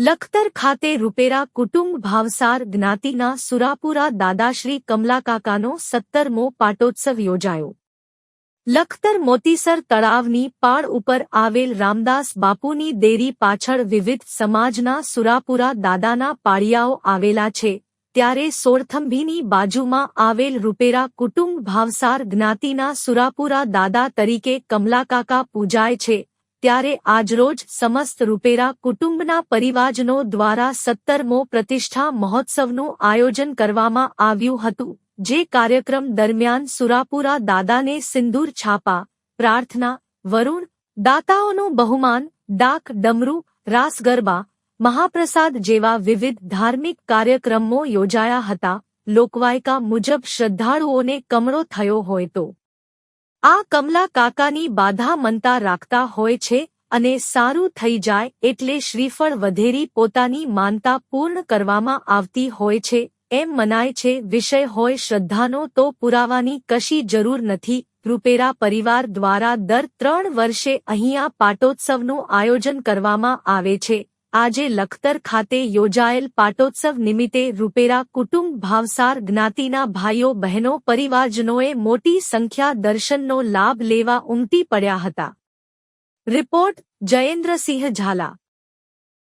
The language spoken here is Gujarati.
લખતર ખાતે રૂપેરા કુટુંબ ભાવસાર જ્ઞાતિના સુરાપુરા દાદાશ્રી કમલાકાકાનો 17મો પાટોત્સવ યોજાયો. લખતર મોતીસર તળાવની પાળ ઉપર આવેલ રામદાસ બાપુની દેરી પાછળ વિવિધ સમાજના સુરાપુરા દાદાના પાળિયાઓ આવેલા છે, ત્યારે સોળથંભીની બાજુમાં આવેલ રૂપેરા કુટુંબ ભાવસાર જ્ઞાતિના સુરાપુરા દાદા તરીકે કમલાકાકા પૂજાય છે. ત્યારે આજરોજ સમસ્ત રૂપેરા કુટુંબના પરિવારજનો દ્વારા 17મો પ્રતિષ્ઠા મહોત્સવનું આયોજન કરવામાં આવ્યું હતું, જે કાર્યક્રમ દરમિયાન સુરાપુરા દાદાને સિંદૂર છાપા, પ્રાર્થના, વરુણ, દાતાઓનું બહુમાન, ડાક ડમરૂ, રાસ ગરબા, મહાપ્રસાદ જેવા વિવિધ ધાર્મિક કાર્યક્રમો યોજાયા હતા. લોકવાયકા મુજબ શ્રદ્ધાળુઓને કમળો થયો હોય તો આ કમલા કાકાની બાધા મનતા રાખતા હોય છે અને સારું થઈ જાય એટલે શ્રીફળ વધેરી પોતાની માનતા પૂર્ણ કરવામાં આવતી હોય છે એમ મનાય છે. વિષય હોય શ્રદ્ધાનો તો પુરાવાની કશી જરૂર નથી. રૂપેરા પરિવાર દ્વારા દર 3 વર્ષે અહીંયા પાટોત્સવનું આયોજન કરવામાં આવે છે. આજે લખતર ખાતે યોજાયેલ પાટોત્સવ નિમિત્તે રૂપેરા કુટુંબ ભાવસાર જ્ઞાતિના ભાઈઓ બહેનો પરિવારજનોએ મોટી સંખ્યા દર્શનનો લાભ લેવા ઉમટી પડ્યા હતા. રિપોર્ટ જયેન્દ્રસિંહ ઝાલા.